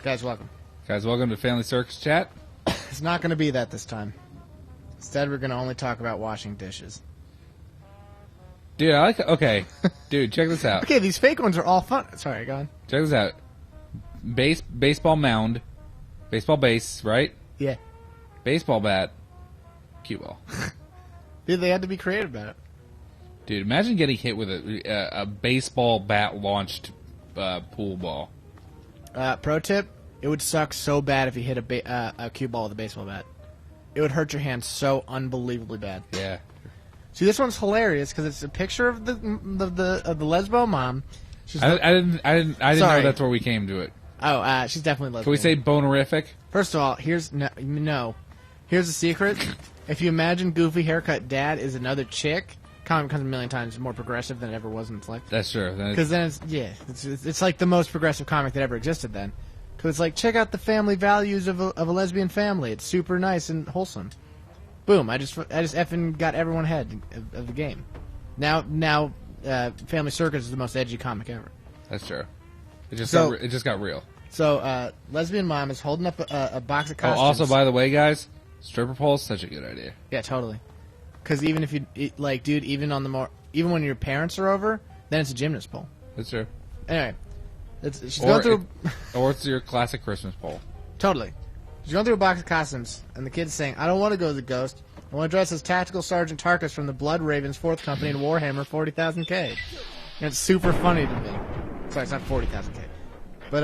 Guys, welcome. Guys, welcome to Family Circus Chat. It's not going to be that this time. Instead, we're going to only talk about washing dishes. Dude, I like... Okay. Dude, check this out. Okay, these fake ones are all fun. Sorry, go on. Check this out. Baseball mound. Baseball base, right? Yeah. Baseball bat. Cue ball. Dude, they had to be creative about it. Dude, imagine getting hit with a baseball bat launched pool ball. Pro tip, it would suck so bad if you hit a cue ball with a baseball bat. It would hurt your hand so unbelievably bad. Yeah. See, this one's hilarious because it's a picture of the lesbo mom. I didn't know that's where we came to it. Oh, she's definitely lesbian. Can we say bonerific? First of all, here's no. Here's the secret. If you imagine goofy haircut dad is another chick, comic becomes a million times more progressive than it ever was in its life. That's true. Because then it's like the most progressive comic that ever existed then. Because it's like, check out the family values of a lesbian family. It's super nice and wholesome. Boom! I just effing got everyone ahead of the game. Now, Family Circus is the most edgy comic ever. That's true. It just got real. So, lesbian mom is holding up a box of costumes. Oh, also, by the way, guys, stripper pole is such a good idea. Yeah, totally. Because even if you dude, even when your parents are over, then it's a gymnast pole. That's true. Anyway, she's going through. Or it's your classic Christmas pole. Totally. She's going through a box of costumes, and the kid's saying, "I don't want to go as a ghost. I want to dress as Tactical Sergeant Tarkus from the Blood Ravens 4th Company in Warhammer 40,000K." And it's super funny to me. Sorry, it's not 40,000K. But,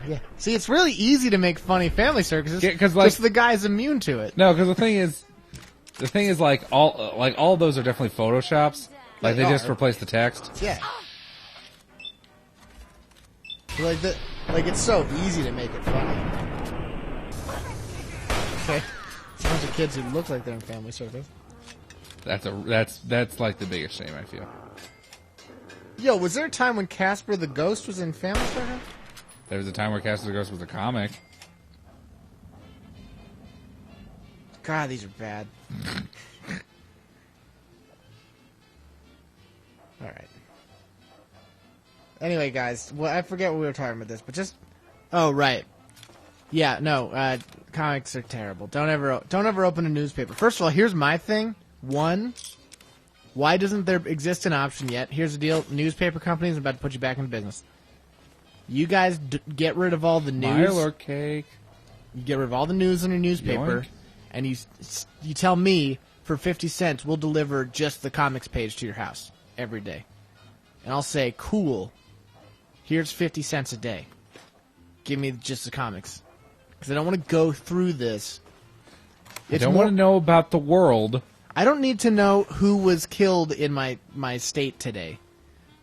yeah. See, it's really easy to make funny family circuses. Yeah, because just the guy's immune to it. No, because the thing is, like all those are definitely photoshops. Like they just replace the text. Yeah. Like it's so easy to make it funny. Okay. It's a bunch of kids who look like they're in Family Circus. That's like the biggest shame, I feel. Yo, was there a time when Casper the Ghost was in Family Circus? There was a time where Casper the Ghost was a comic. God, these are bad. Alright. Anyway, guys, well, I forget what we were talking about this, but just... Oh, right. Yeah, no, comics are terrible. Don't ever open a newspaper. First of all, here's my thing. One, why doesn't there exist an option yet? Here's the deal. Newspaper companies are about to put you back in business. You guys get rid of all the news. Mile or cake. You get rid of all the news in your newspaper, and you tell me for 50 cents we'll deliver just the comics page to your house every day. And I'll say, cool, here's 50 cents a day. Give me just the comics. Because I don't want to go through this. I don't want to know about the world. I don't need to know who was killed in my state today.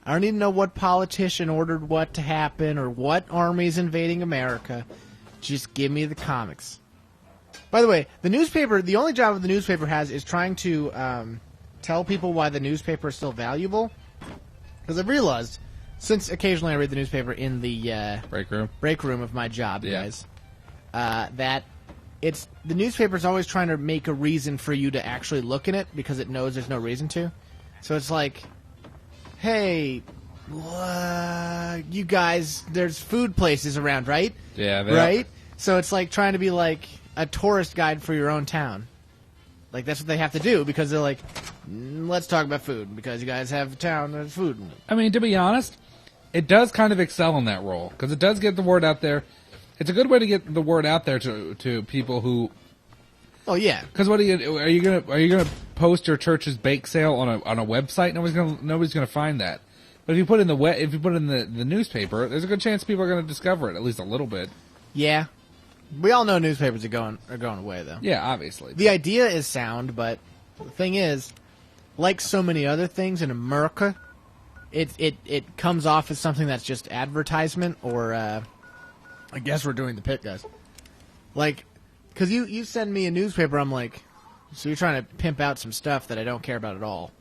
I don't need to know what politician ordered what to happen or what army's invading America. Just give me the comics. By the way, the only job the newspaper has is trying to tell people why the newspaper is still valuable. Because I've realized, since occasionally I read the newspaper in the break room of my job, guys, that the newspaper's always trying to make a reason for you to actually look in it because it knows there's no reason to. So it's like, hey, you guys, there's food places around, right? Yeah, right? So it's like trying to be like a tourist guide for your own town. Like, that's what they have to do because they're like, let's talk about food because you guys have a town that's food. I mean, to be honest, it does kind of excel in that role because it does get the word out there. It's a good way to get the word out there to people who. Oh yeah. Because what are you gonna post your church's bake sale on a website? Nobody's gonna find that. But if you put it in the newspaper, there's a good chance people are gonna discover it at least a little bit. Yeah. We all know newspapers are going away though. Yeah, obviously. The idea is sound, but the thing is, like so many other things in America, it comes off as something that's just advertisement or. I guess we're doing the pit, guys. Like, because you send me a newspaper, I'm like, so you're trying to pimp out some stuff that I don't care about at all.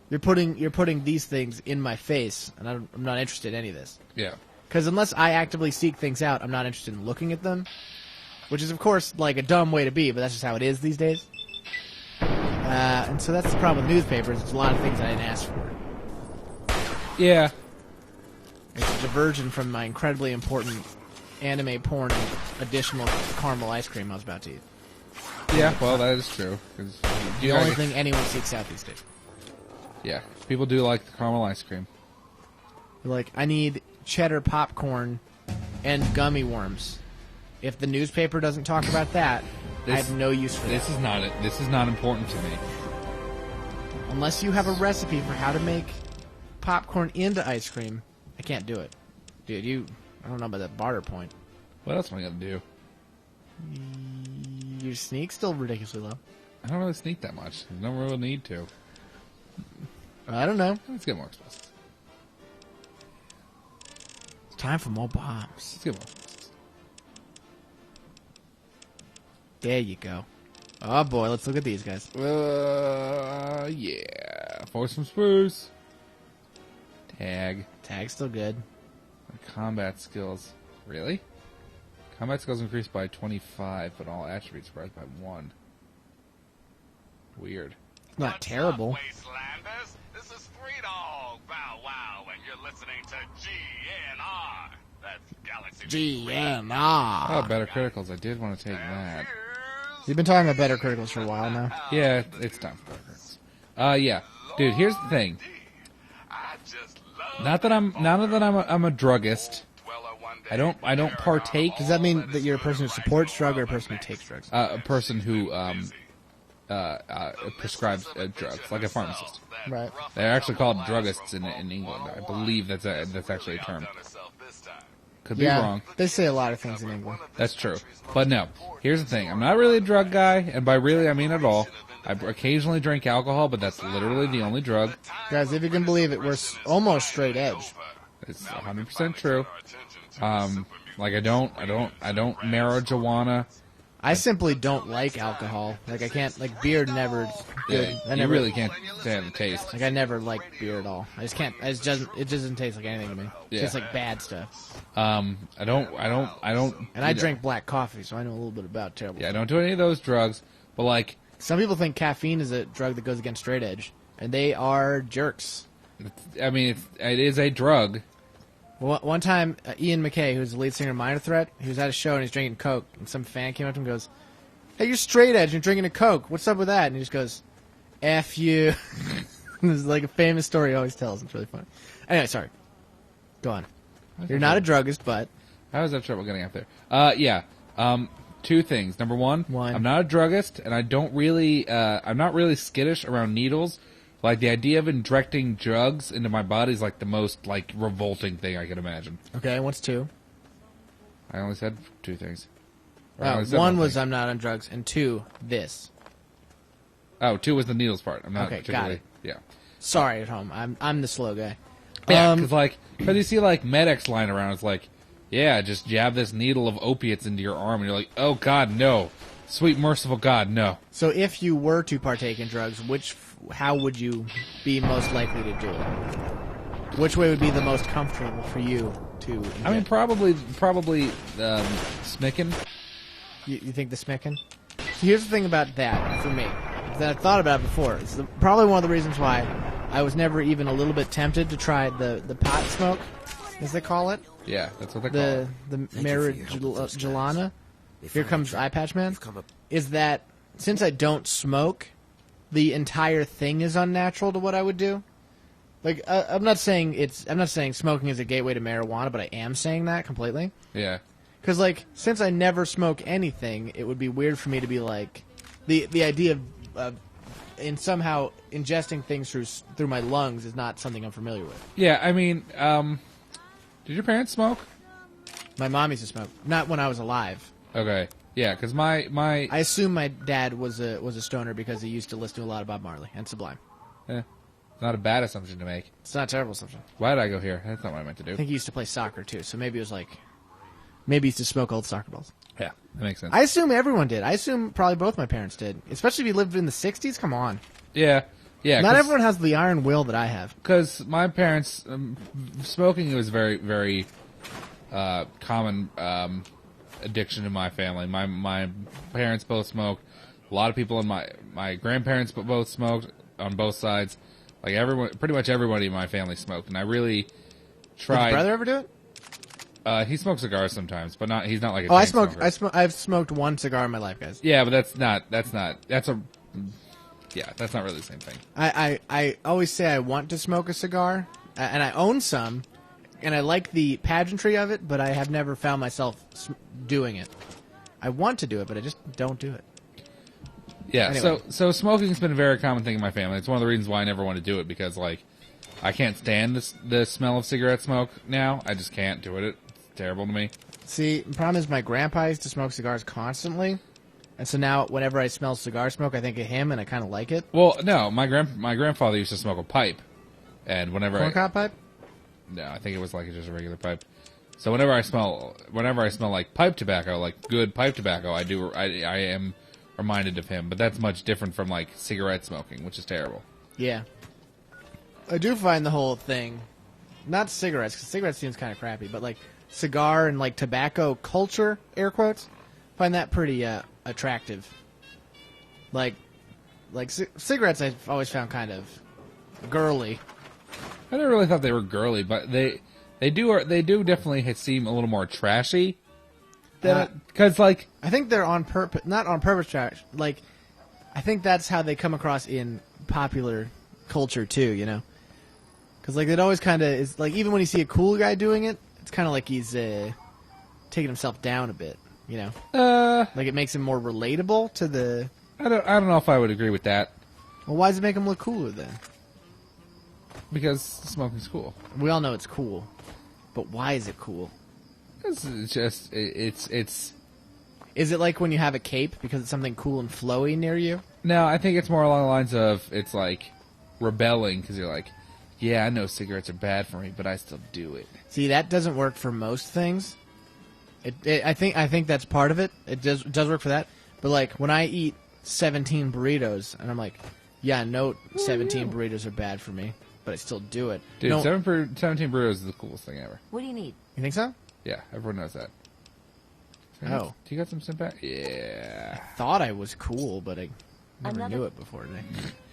You're putting these things in my face, and I'm not interested in any of this. Yeah. Because unless I actively seek things out, I'm not interested in looking at them. Which is, of course, like a dumb way to be, but that's just how it is these days. And so that's the problem with newspapers. There's a lot of things I didn't ask for. Yeah. It's a diversion from my incredibly important anime porn and additional caramel ice cream I was about to eat. Yeah, well, that is true. 'Cause The only thing anyone seeks out these days. Yeah, people do like the caramel ice cream. Like, I need cheddar popcorn and gummy worms. If the newspaper doesn't talk about that, I have no use for this. This is not important to me. Unless you have a recipe for how to make popcorn into ice cream, I can't do it. Dude, I don't know about that barter point. What else am I gonna do? Your sneak's still ridiculously low. I don't really sneak that much. There's no real need to. I don't know. Let's get more explosives. It's time for more bombs. Let's get more explosives. There you go. Oh boy, let's look at these guys. Yeah. For some spruce. Tag. Tag's still good. Combat skills. Really? Combat skills increased by 25, but all attributes rise by 1. Weird. Not terrible. Wastelanders? This is Three Dog Bow Wow, and you're listening to GNR. That's Galaxy GNR. Oh, better criticals. I did want to take that. You've been talking about better criticals for a while now. Yeah, it's time for better criticals. Yeah. Dude, here's the thing. Not that I'm a druggist. I don't partake. Does that mean that you're a person who supports drug or a person who takes drugs? A person who prescribes drugs, like a pharmacist. Right. They're actually called druggists in England. I believe that's actually a term. Could be wrong. They say a lot of things in England. That's true. But no, here's the thing. I'm not really a drug guy, and by really I mean at all. I occasionally drink alcohol, but that's literally the only drug. Guys, if you can believe it, we're almost straight edge. It's 100% true. Like I don't marijuana. I simply don't like alcohol. Like I can't, like beer never good. Yeah, you really can't stand the taste. Like I never liked beer at all. I just can't. It doesn't taste like anything to me. It tastes like bad stuff. I don't. And I drink black coffee, so I know a little bit about terrible. Yeah, I don't do any of those drugs. But like, some people think caffeine is a drug that goes against straight edge, and they are jerks. I mean, it is a drug. One time, Ian MacKaye, who's the lead singer of Minor Threat, he was at a show and he's drinking Coke, and some fan came up to him and goes, "Hey, you're straight edge, you're drinking a Coke. What's up with that?" And he just goes, "F you." This is like a famous story he always tells. It's really funny. Anyway, sorry. Go on. You're not a druggist, but... I always have trouble getting out there. Yeah. Two things. Number one, I'm not a druggist, and I don't really... I'm not really skittish around needles. Like, the idea of injecting drugs into my body is, like, the most, like, revolting thing I can imagine. Okay, what's two? I only said two things. One was I'm not on drugs, and two, this. Oh, two was the needles part. I'm not particularly... got it. Yeah. Sorry at home. I'm the slow guy. Yeah, because you see, like, medics lying around, it's like, yeah, just jab this needle of opiates into your arm, and you're like, oh, God, no. Sweet, merciful God, no. So if you were to partake in drugs, how would you be most likely to do it? Which way would be the most comfortable for you to inject? I mean, probably smicking. You think the smicking? So here's the thing about that, for me, that I've thought about it before. It's probably one of the reasons why I was never even a little bit tempted to try the pot smoke, as they call it. Yeah, that's what they call it. The marijuana. Here comes Eye Patch Man. Is that since I don't smoke, the entire thing is unnatural to what I would do. Like I'm not saying smoking is a gateway to marijuana, but I am saying that completely. Yeah. Because like since I never smoke anything, it would be weird for me to be like the idea of in somehow ingesting things through my lungs is not something I'm familiar with. Yeah, I mean, did your parents smoke? My mom used to smoke, not when I was alive. Okay. Yeah, because my I assume my dad was a stoner because he used to listen to a lot of Bob Marley and Sublime. Not a bad assumption to make. It's not a terrible assumption. Why did I go here? That's not what I meant to do. I think he used to play soccer too, so maybe it was like maybe he used to smoke old soccer balls. Yeah, that makes sense. I assume everyone did. I assume probably both my parents did, especially if you lived in the '60s. Come on. Yeah. Not everyone has the iron will that I have. Because my parents, smoking was very, very common addiction in my family. My parents both smoked. A lot of people in my grandparents both smoked on both sides. Like everyone, pretty much everybody in my family smoked, and I really tried. Did your brother ever do it? He smokes cigars sometimes, but not. He's not like a. Oh, smoker. I've smoked one cigar in my life, guys. Yeah, but that's not. That's not really the same thing. I always say I want to smoke a cigar, and I own some, and I like the pageantry of it, but I have never found myself doing it. I want to do it, but I just don't do it. Yeah, Anyway. so smoking's been a very common thing in my family. It's one of the reasons why I never want to do it, because like I can't stand the smell of cigarette smoke now. I just can't do it. It's terrible to me. See, the problem is my grandpa used to smoke cigars constantly, and so now whenever I smell cigar smoke, I think of him, and I kind of like it. Well, no, my grandfather used to smoke a pipe, and whenever Corncob pipe? No, I think it was like just a regular pipe. So whenever I smell like pipe tobacco, like good pipe tobacco, I am reminded of him. But that's much different from like cigarette smoking, which is terrible. Yeah. I do find the whole thing, not cigarettes, because cigarettes seems kind of crappy, but like cigar and like tobacco culture, air quotes, find that pretty attractive. Like cigarettes I've always found kind of girly. I never really thought they were girly, but they do definitely seem a little more trashy. Because like I think they're on purpose, not on purpose trash. Like I think that's how they come across in popular culture too. You know, because like it always kind of is like even when you see a cool guy doing it, it's kind of like he's taking himself down a bit. You know, like it makes him more relatable to the. I don't know if I would agree with that. Well, why does it make him look cooler then? Because smoking's cool. We all know it's cool, but why is it cool? It's just it's. Is it like when you have a cape because it's something cool and flowy near you? No, I think it's more along the lines of it's like rebelling because you're like, yeah, I know cigarettes are bad for me, but I still do it. See, that doesn't work for most things. I think that's part of it. It does work for that. But like when I eat 17 burritos and I'm like, yeah, no, 17 burritos are bad for me, but I still do it. Dude, no, 17 burritos is the coolest thing ever. What do you need? You think so? Yeah, everyone knows that. Oh. Do you got some sympathy? Yeah. Thought I was cool, but I never knew it before today.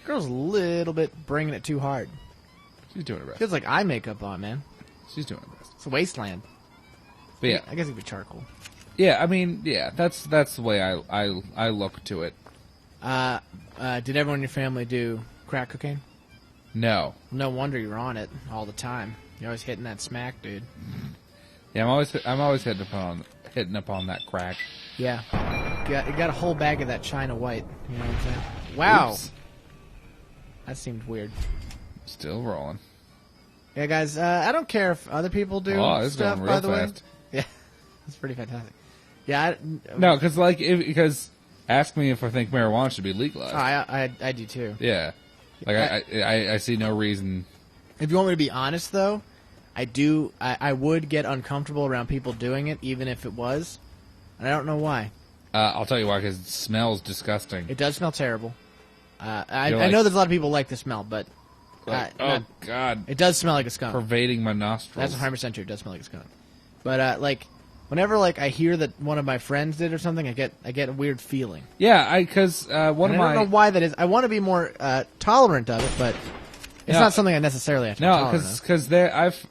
Girl's a little bit bringing it too hard. She's doing her best. Feels like eye makeup on, man. She's doing her best. It's a wasteland. But yeah. I guess it could be charcoal. Yeah, I mean, yeah, that's the way I look to it. Did everyone in your family do crack cocaine? No. No wonder you're on it all the time. You're always hitting that smack, dude. Yeah, I'm always hitting upon that crack. Yeah. You got a whole bag of that China White. You know what I'm saying? Wow. Oops. That seemed weird. Still rolling. Yeah, guys, I don't care if other people do this is stuff, going real by the fast. way. Yeah. That's pretty fantastic. Yeah. No, because ask me if I think marijuana should be legalized. I do too. Yeah. Like, I see no reason. If you want me to be honest, though, I would get uncomfortable around people doing it, even if it was. And I don't know why. I'll tell you why, because it smells disgusting. It does smell terrible. I like- know there's a lot of people who like the smell, but Like, oh, God. it does smell like a skunk. Pervading my nostrils. That's 100% true. It does smell like a skunk. But like, whenever like I hear that one of my friends did or something, I get a weird feeling. Yeah, because one of And I my... don't know why that is. I want to be more tolerant of it, but it's No. not something I necessarily have to be No, tolerant of. because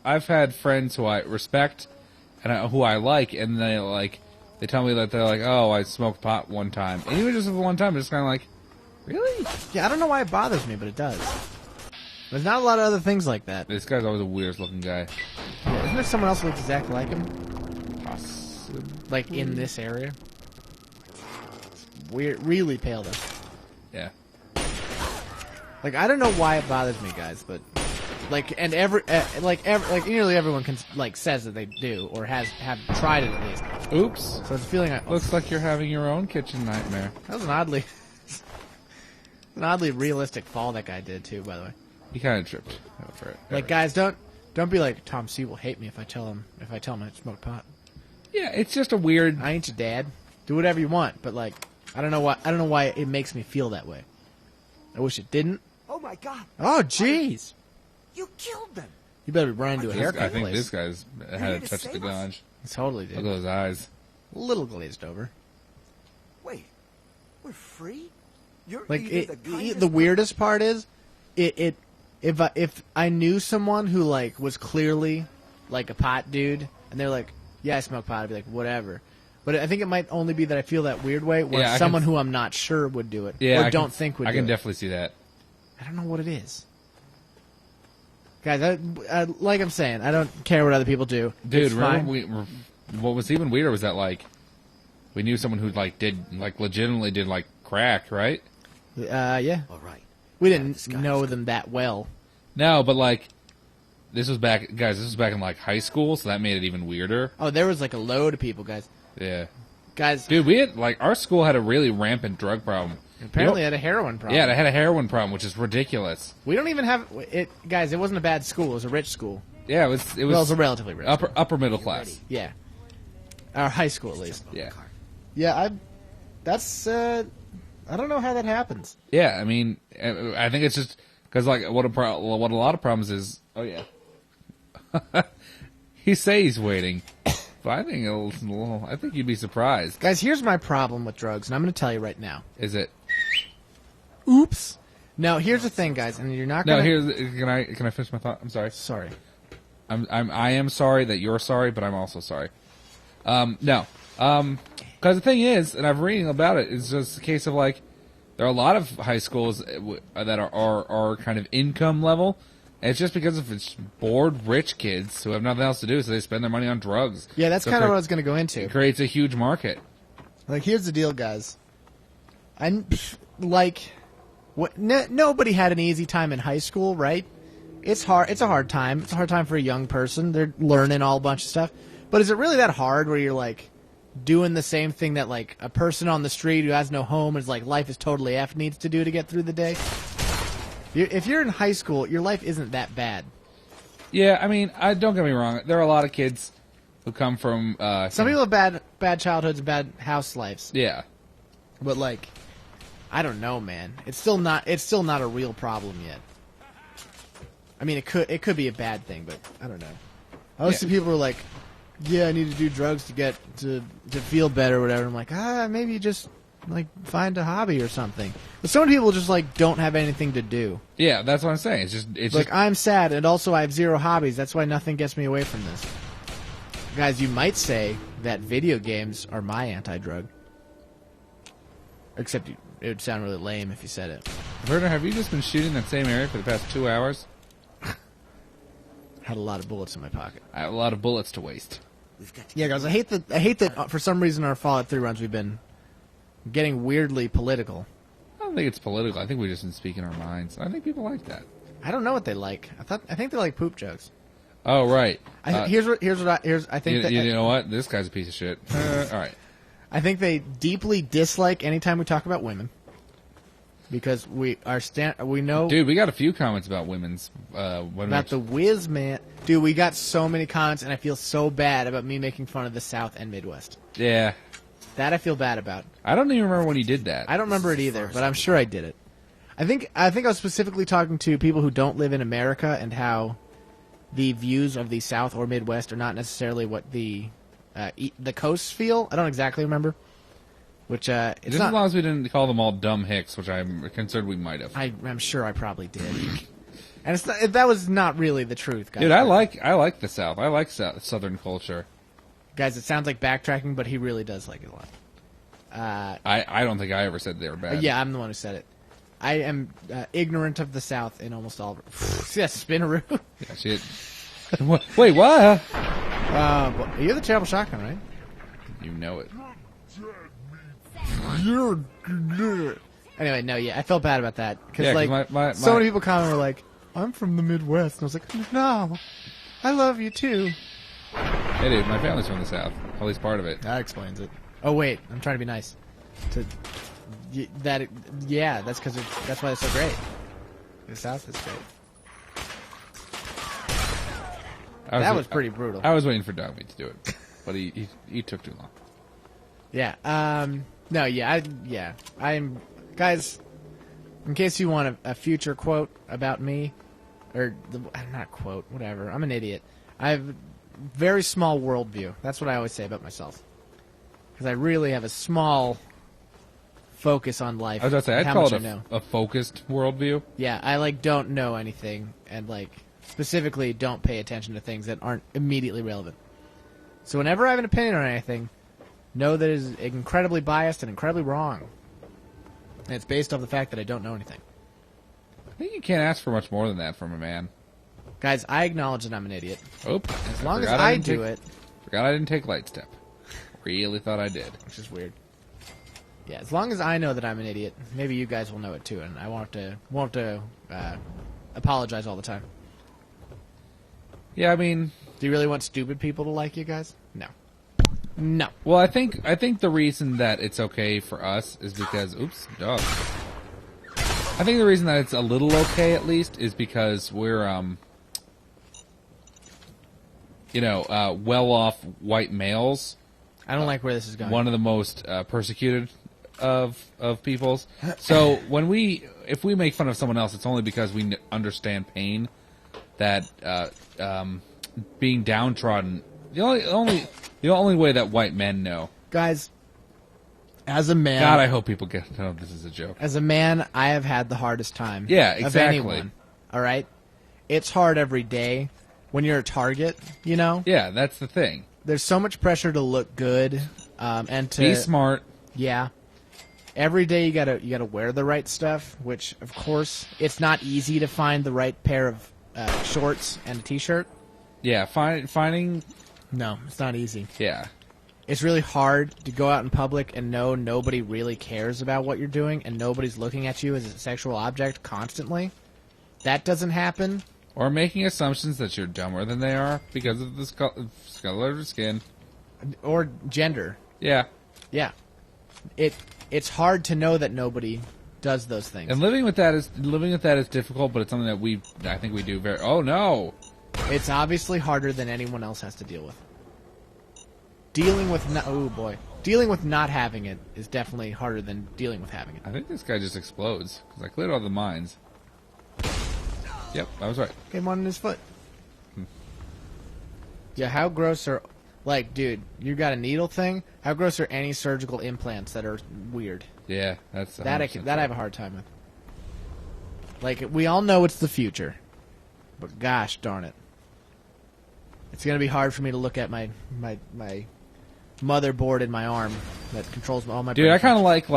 I've had friends who I respect and who I like, and they tell me that they're like, oh, I smoked pot one time, and even just one time, it's kind of like, really? Yeah, I don't know why it bothers me, but it does. There's not a lot of other things like that. This guy's always the weirdest looking guy. Yeah, isn't there someone else who looks exactly like him? Like in this area? It's weird, really pale though. Yeah. Like I don't know why it bothers me, guys, but like and like nearly everyone says that they do or have tried it at least. Oops. So it's a feeling. Looks like you're having your own kitchen nightmare. That was an oddly realistic fall that guy did too. By the way, He kind of tripped over it. like guys, don't be like Tom C will hate me if I tell him I smoke pot. Yeah, it's just a weird... I ain't your dad. Do whatever you want, but like I don't know why it makes me feel that way. I wish it didn't. Oh my God! Oh jeez. You killed them. You better be running to a I haircut think place. this guy's had Ready a to touch of the save us? ganj. Totally, Look dude. at those eyes. A little glazed over. Wait, we're free? You're Like either the kindest the weirdest part is, if I knew someone who like was clearly like a pot dude, and they're like, yeah, I smoke pot, I'd be like, whatever. But I think it might only be that I feel that weird way, where Yeah, someone who I'm not sure would do it, Yeah, or don't think would do it. I can definitely see that. I don't know what it is. Guys, like I'm saying, I don't care what other people do. Dude, It's fine. remember what was even weirder was that, like, we knew someone who, like, legitimately did, like, crack, right? Yeah. All right. We didn't This guy know is them that well. No, but, like, this was back in, like, high school, so that made it even weirder. Oh, there was like a load of people, guys. Yeah. Guys, Dude, we had, like, our school had a really rampant drug problem. apparently had a heroin problem. Yeah, they had a heroin problem, which is ridiculous. We don't even have it, guys. It wasn't a bad school. It was a rich school. Yeah, it was Well, it was a relatively rich. upper middle class. Yeah, our high school at least. Yeah. Yeah, I don't know how that happens. Yeah, I mean, I think it's just because, like, what a lot of problems is. Oh yeah, he says he's waiting, but I think you'd be surprised. Guys, here's my problem with drugs, and I'm going to tell you right now. Is it? Oops. No, here's the thing, guys, and you're not No. going to... Can I finish my thought? I'm sorry. Sorry. I am sorry that you're sorry, but I'm also sorry. No. Because the thing is, and I've reading about it, it's just a case of, like, there are a lot of high schools that are kind of income level. And it's just because of it's bored rich kids who have nothing else to do, so they spend their money on drugs. Yeah, that's So kind of what I was going to go into. It creates a huge market. Like, here's the deal, guys. Nobody had an easy time in high school, right? It's hard. It's a hard time. It's a hard time for a young person. They're learning all a bunch of stuff. But is it really that hard where you're, like, doing the same thing that, like, a person on the street who has no home is like, life is totally F needs to do to get through the day? If you're in high school, your life isn't that bad. Yeah, I mean, don't get me wrong. There are a lot of kids who come from... Some people have bad childhoods and bad house lives. Yeah. But, like, I don't know, man. It's still not a real problem yet. I mean, it could be a bad thing, but I don't know. I always see people who are like, yeah, I need to do drugs to get to feel better or whatever. I'm like, maybe just like find a hobby or something. But some people just like don't have anything to do. Yeah, that's what I'm saying. It's Like, just I'm sad and also I have 0 hobbies. That's why nothing gets me away from this. Guys, you might say that video games are my anti-drug. Except it would sound really lame if you said it. Werner, have you just been shooting that same area for the past 2 hours? Had a lot of bullets in my pocket. I have a lot of bullets to waste. We've got to Yeah, guys, I hate that for some reason our Fallout 3 runs we've been getting weirdly political. I don't think it's political. I think we're just speaking our minds. I think people like that. I don't know what they like. I think they like poop jokes. Oh, right. I think You know what? This guy's a piece of shit. All right. I think they deeply dislike anytime we talk about women. Because we know Dude, we got a few comments about women's women. about the whiz man. Dude, we got so many comments, and I feel so bad about me making fun of the South and Midwest. Yeah. That I feel bad about. I don't even remember when you did that. I don't remember it either, but I'm sure I did it. I think I was specifically talking to people who don't live in America and how the views of the South or Midwest are not necessarily what the coasts feel. I don't exactly remember. Which it's Just not. as long as we didn't call them all dumb hicks, which I'm concerned we might have. I'm sure I probably did. And it's not, that was not really the truth, guys. Dude, I like the South. I like Southern culture. Guys, it sounds like backtracking, but he really does like it a lot. I don't think I ever said they were bad. Yeah, I'm the one who said it. I am ignorant of the South in almost all of it. See that spinaroo? Yeah, shit. Wait, what? You're the terrible shotgun, right? You know it. Anyway, no, yeah, I felt bad about that. Because, Yeah, 'cause like, my- so many people comment were like, I'm from the Midwest. And I was like, no, I love you too. Hey, dude, my family's from the South. At least part of it. That explains it. Oh, wait, I'm trying to be nice. That's because that's why it's so great. The South is great. That was pretty brutal. I was waiting for Dogmeat to do it, but he took too long. Yeah. No. Yeah. I'm guys. In case you want a future quote about me, or not quote, whatever. I'm an idiot. I have very small worldview. That's what I always say about myself. Because I really have a small focus on life. I was about to say, I'd how call much it I know. a focused worldview. Yeah, I like don't know anything, and like specifically don't pay attention to things that aren't immediately relevant. So whenever I have an opinion on anything, know that it is incredibly biased and incredibly wrong. And it's based off the fact that I don't know anything. I think you can't ask for much more than that from a man. Guys, I acknowledge that I'm an idiot. Oop. As long as I do it, Forgot I didn't take light step. Really thought I did. which is weird. Yeah, as long as I know that I'm an idiot, maybe you guys will know it too, and I won't have to apologize all the time. Yeah, I mean, Do you really want stupid people to like you guys? No. No. well, I think the reason that it's okay for us is because, oops, dog. I think the reason that it's a little okay, at least, is because we're, well-off white males. I don't like where this is going. One of the most persecuted of peoples. So if we make fun of someone else, it's only because we understand pain. That being downtrodden, the only way that white men know. Guys, as a man, God, I hope people get to know this is a joke. as a man, I have had the hardest time. Yeah, Of exactly. anyone. All right, it's hard every day when you're a target. You know, Yeah, that's the thing. there's so much pressure to look good, and to Be smart. Yeah, every day you gotta wear the right stuff. Which, of course, it's not easy to find the right pair of shorts and a t-shirt. Yeah, finding. No, it's not easy. Yeah, It's really hard to go out in public and know nobody really cares about what you're doing and nobody's looking at you as a sexual object constantly. That doesn't happen. or making assumptions that you're dumber than they are because of the color of your skin. Or gender. Yeah, Yeah. It's hard to know that nobody does those things. and living with that is difficult, but it's something that I think we do very. Oh no. It's obviously harder than anyone else has to deal with. Dealing with not having it is definitely harder than dealing with having it. I think this guy just explodes because I cleared all the mines. Yep, I was right. Came on in his foot. Yeah, how gross are... Like, dude, you got a needle thing? How gross are any surgical implants that are weird? Yeah, that's That I have a hard time with. Like, we all know it's the future. But gosh darn it. It's going to be hard for me to look at my motherboard in my arm that controls all my... Dude, I kind of like...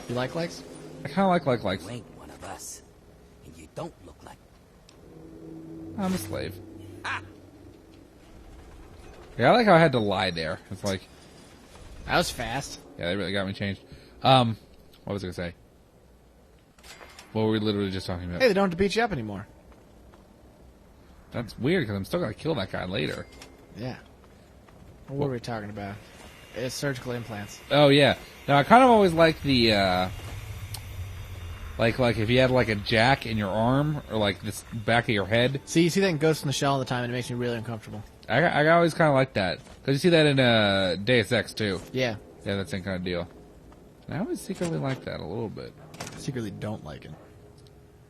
You like likes? I kind of like... You ain't one of us. And you don't look like... I'm a slave. Yeah, I like how I had to lie there. It's like... That was fast. Yeah, they really got me changed. What was I going to say? What were we literally just talking about? Hey, they don't have to beat you up anymore. That's weird, because I'm still going to kill that guy later. Yeah. What were we talking about? It's surgical implants. Oh, yeah. Now, I kind of always like the... Like if you had like a jack in your arm, or like this back of your head. See, you see that in Ghost in the Shell all the time, and it makes me really uncomfortable. I always kind of like that. Because you see that in Deus Ex, too. Yeah. Yeah, that same kind of deal. And I always secretly like that a little bit. Secretly don't like it.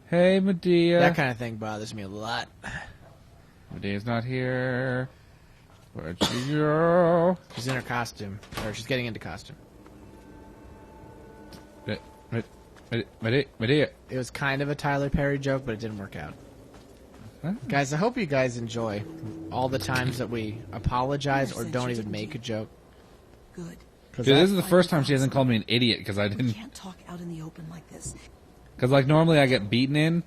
Hey, Medea. That kind of thing bothers me a lot. Medea's not here. Where'd she go? She's in her costume. Or she's getting into costume. Medea. It was kind of a Tyler Perry joke, but it didn't work out. Huh? Guys, I hope you guys enjoy all the times that we apologize or don't even make a joke. Good. Dude, this is the first time she hasn't called me an idiot because I We didn't. can't talk out in the open like this. Because like normally I get beaten in.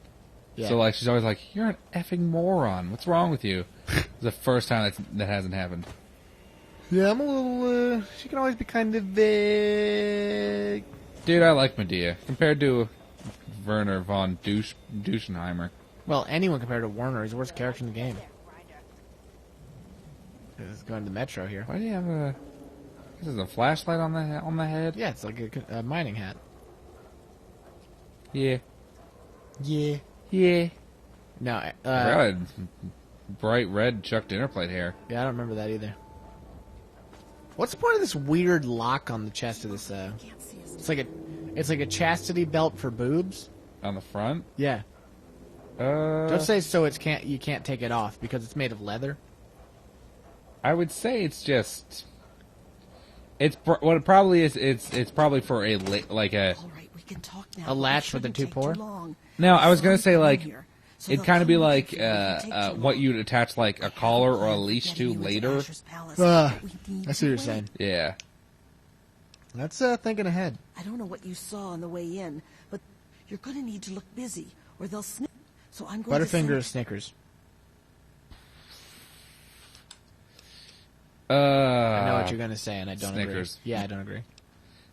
Yeah. So like she's always like, "You're an effing moron. What's wrong with you?" It's the first time that hasn't happened. Yeah, I'm a little, she can always be kind of vague. Dude, I like Medea compared to Werner von Duschenheimer. Well, anyone compared to Warner, he's the worst character in the game. He's going to the Metro here. Why do you have a? This is a flashlight on the head. Yeah, it's like a mining hat. Yeah. Yeah. Yeah. No, I got a bright red Chuck dinner plate hair. yeah, I don't remember that either. What's the point of this weird lock on the chest of this? Can't see us. It's like a chastity belt for boobs. On the front? Yeah. Don't say so. You can't take it off because it's made of leather. I would say it's just What it probably is. It's probably for a like a. All right, we can talk now. A latch with the two pour? No, I was gonna say Come like here. So it'd they'll kind of be come like if it takes too what long. you'd attach like a collar or a leash to later. I see what you're saying. Yeah. That's thinking ahead. I don't know what you saw on the way in, but you're going to need to look busy, or they'll snip. So I'm going to Butterfinger or send... Snickers? I I know what you're going to say, and I don't Snickers. agree. Yeah, I don't agree.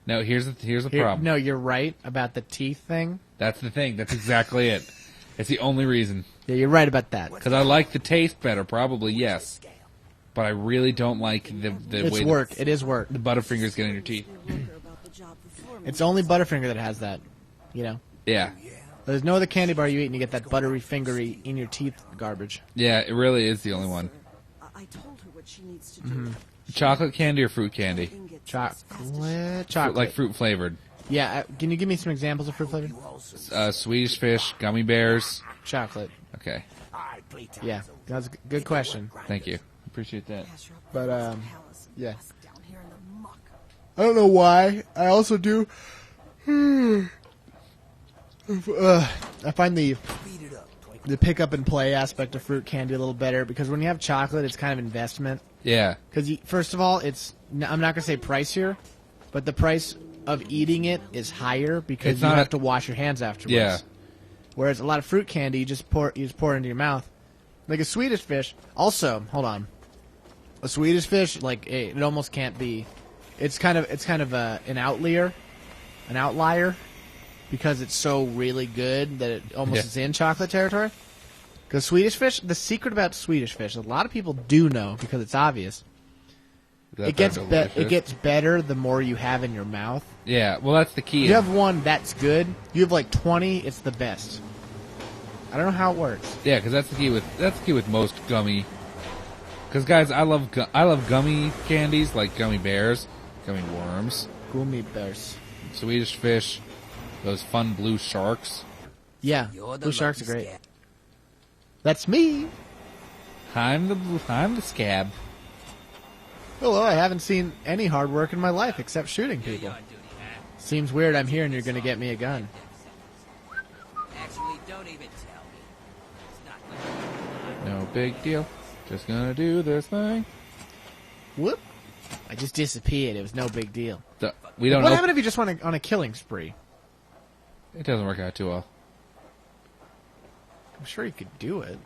No, here's the Here- problem. No, you're right about the teeth thing. That's the thing. That's exactly it. It's the only reason. Yeah, you're right about that. Because I like the taste better, probably yes. But I really don't like the It's way work. It is work. the Butterfingers get in your teeth. It's only Butterfinger that has that. You know? Yeah. There's no other candy bar you eat and you get that buttery, fingery, in your teeth garbage. Yeah, it really is the only one. I told her what she needs to do. Chocolate candy or fruit candy? Chocolate. Like fruit flavored. Yeah, can you give me some examples of fruit flavored? Swedish fish, gummy bears. Chocolate. Okay. Yeah, that's a good question. Thank you. Appreciate that. But, yeah. I don't know why. I also do. I find the pick up and play aspect of fruit candy a little better because when you have chocolate, it's kind of investment. Yeah. Because first of all, I'm not gonna say pricier, but the price of eating it is higher because you have to wash your hands afterwards. Yeah. Whereas a lot of fruit candy, you just pour it into your mouth, like a Swedish fish. Also, hold on, a Swedish fish, like it almost can't be. It's kind of an outlier, because it's so really good that it almost is in chocolate territory. Because Swedish fish, the secret about Swedish fish, a lot of people do know because it's obvious. It gets better the more you have in your mouth. Yeah, well, that's the key. You have one that's good. You have like 20, it's the best. I don't know how it works. Yeah, because that's the key with most gummy. Because guys, I love gummy candies like gummy bears, gummy worms, Gummy bears. Swedish fish, those fun blue sharks. Yeah, blue sharks are great. That's me. I'm the scab. Hello, I haven't seen any hard work in my life except shooting people. Seems weird I'm here and you're going to get me a gun. Actually, don't even tell me. It's not No big deal. Just gonna do this thing. Whoop. I just disappeared. It was no big deal. We don't What know. happened if you just went on a killing spree? It doesn't work out too well. I'm sure you could do it.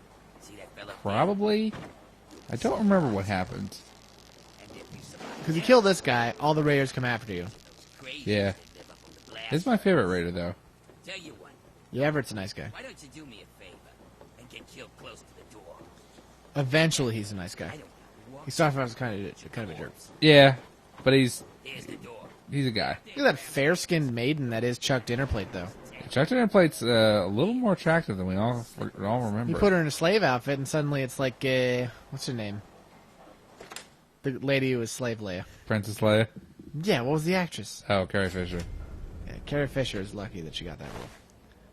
See that fella? Probably. I don't remember what happens. Because you kill this guy, all the raiders come after you. Crazy. Yeah. They live up on the blast. It's my favorite raider, though. Tell you what. Yeah, Everett's a nice guy. Why don't you do me a favor and get killed close to the door? Eventually, he's a nice guy. I don't walk. He started off as kind of a jerk. Yeah, but he's There's the door. a guy. Look at that fair-skinned maiden that is Chuck Dinnerplate, though. Chuck Dinner Plate's a little more attractive than we all remember. You put her in a slave outfit, and suddenly it's like, what's her name? The lady who was Slave Leia. Princess Leia. Yeah, what was the actress? Oh, Carrie Fisher. Yeah, Carrie Fisher is lucky that she got that role.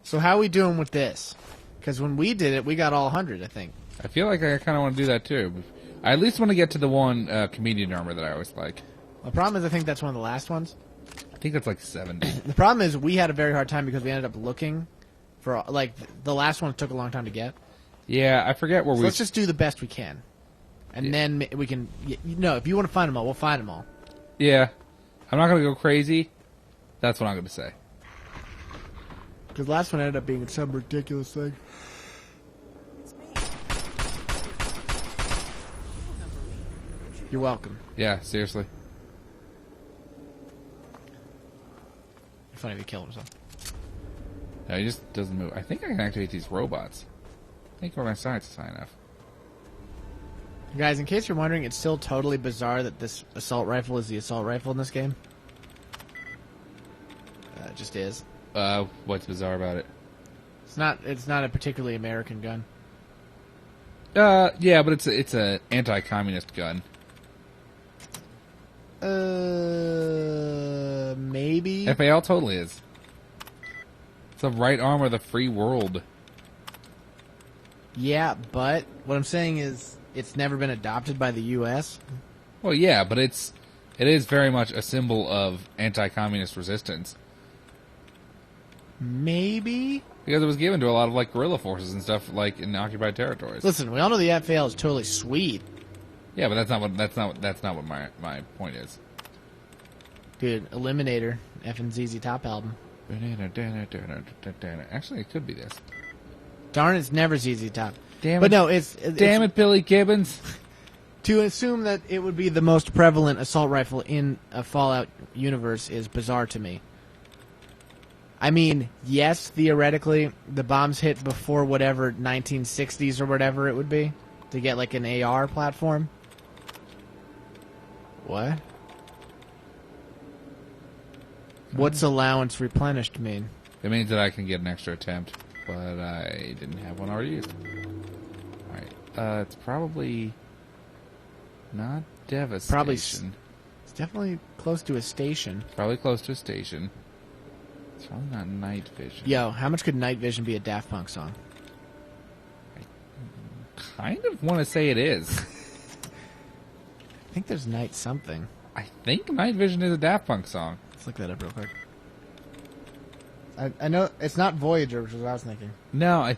So how are we doing with this? Because when we did it, we got all 100, I think. I feel like I kind of want to do that too. I at least want to get to the one comedian armor that I always like. The problem is I think that's one of the last ones. I think that's like 70. The problem is we had a very hard time because we ended up looking for, like, the last one took a long time to get. Yeah, I forget where So we... let's just do the best we can. And then we can... if you want to find them all, we'll find them all. Yeah. I'm not going to go crazy. That's what I'm going to say. Because the last one ended up being some ridiculous thing. You're welcome. Yeah, seriously. It's funny if he killed himself. No, he just doesn't move. I think I can activate these robots. I think my science is high enough. Guys, in case you're wondering, it's still totally bizarre that this assault rifle is the assault rifle in this game. It just is. What's bizarre about it? It's not a particularly American gun. Yeah, but it's a anti-communist gun. Maybe. FAL totally is. It's the right arm of the free world. Yeah, but what I'm saying is it's never been adopted by the U.S. Well, yeah, but it's It is very much a symbol of anti-communist resistance. Maybe? Because it was given to a lot of, like, guerrilla forces and stuff, like, in occupied territories. Listen, we all know the FAL is totally sweet. Yeah, but that's not what my point is. Dude, Eliminator, effing ZZ Top album. Actually, it could be this. Darn, it's never ZZ Top. Damn But it. no, it's Damn it, Billy Gibbons. to assume that it would be the most prevalent assault rifle in a Fallout universe is bizarre to me. I mean, yes, theoretically, the bombs hit before whatever 1960s or whatever it would be to get like an AR platform. What? What's allowance replenished mean? It means that I can get an extra attempt, but I didn't have one already used. Alright, it's probably not Devastation. Probably, it's definitely close to a station. Probably close to a station. It's probably not Night Vision. Yo, how much could Night Vision be a Daft Punk song? Kind of want to say it is. I think there's Night something. I think Night Vision is a Daft Punk song. Let's look that up real quick. I know it's not Voyager, which is what I was thinking. No,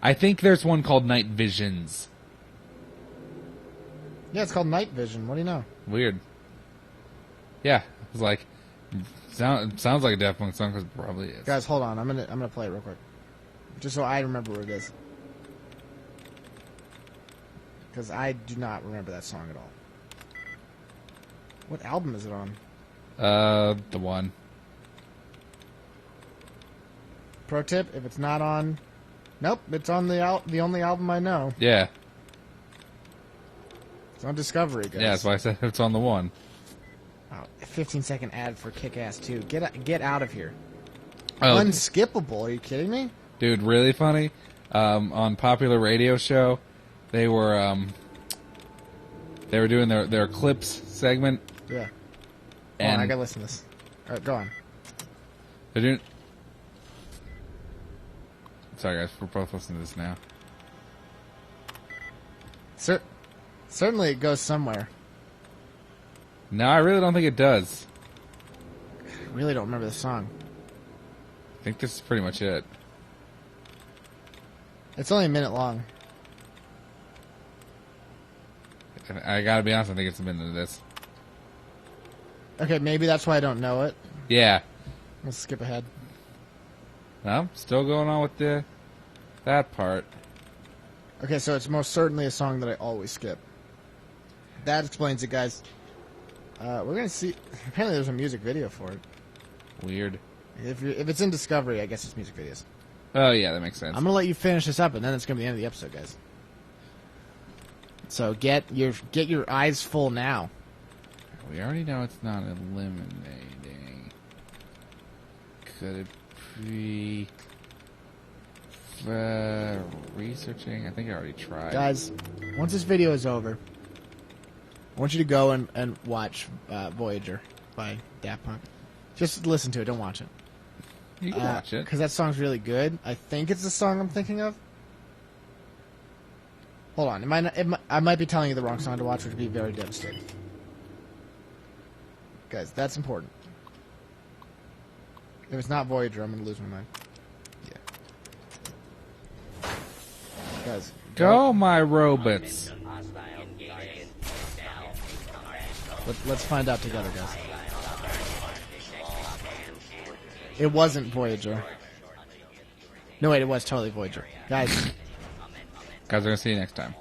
I think there's one called Night Visions. Yeah, it's called Night Vision. What do you know? Weird. Yeah, it's like sounds like a Daft Punk song because it probably is. Guys, hold on. I'm gonna play it real quick, just so I remember what it is, because I do not remember that song at all. What album is it on? The one. Pro tip: if it's not on, nope, it's on the only album I know. Yeah. It's on Discovery, guys. Yeah, that's why I said it's on the one. Oh, a 15-second ad for Kick-Ass 2. Get out of here. Oh, Unskippable. Are you kidding me? dude, really funny. On Popular Radio Show, they were doing their clips segment. Yeah. Hold And on, I gotta listen to this. All right, go on. they're doing. Sorry, guys, we're both listening to this now. Certainly it goes somewhere. No, I really don't think it does. I really don't remember the song. I think this is pretty much it. It's only a minute long. I gotta be honest, I think it's a minute of this. Okay, maybe that's why I don't know it. Yeah. Let's skip ahead. No, still going on with that part. Okay, so it's most certainly a song that I always skip. That explains it, guys. We're gonna see. Apparently, there's a music video for it. Weird. If it's in Discovery, I guess it's music videos. Oh yeah, that makes sense. I'm gonna let you finish this up, and then it's gonna be the end of the episode, guys. So get your eyes full now. We already know it's not eliminating. Could it be researching? I think I already tried. Guys, once this video is over, I want you to go and watch Voyager by Daft Punk. Just listen to it, don't watch it. You can watch it. Because that song's really good. I think it's the song I'm thinking of. Hold on, I might be telling you the wrong song to watch, which would be very devastating. Guys, that's important. If it's not Voyager, I'm going to lose my mind. Yeah. Guys. Go, my robots. Let's find out together, guys. It wasn't Voyager. No, wait, it was totally Voyager. Guys. Guys, we're going to see you next time.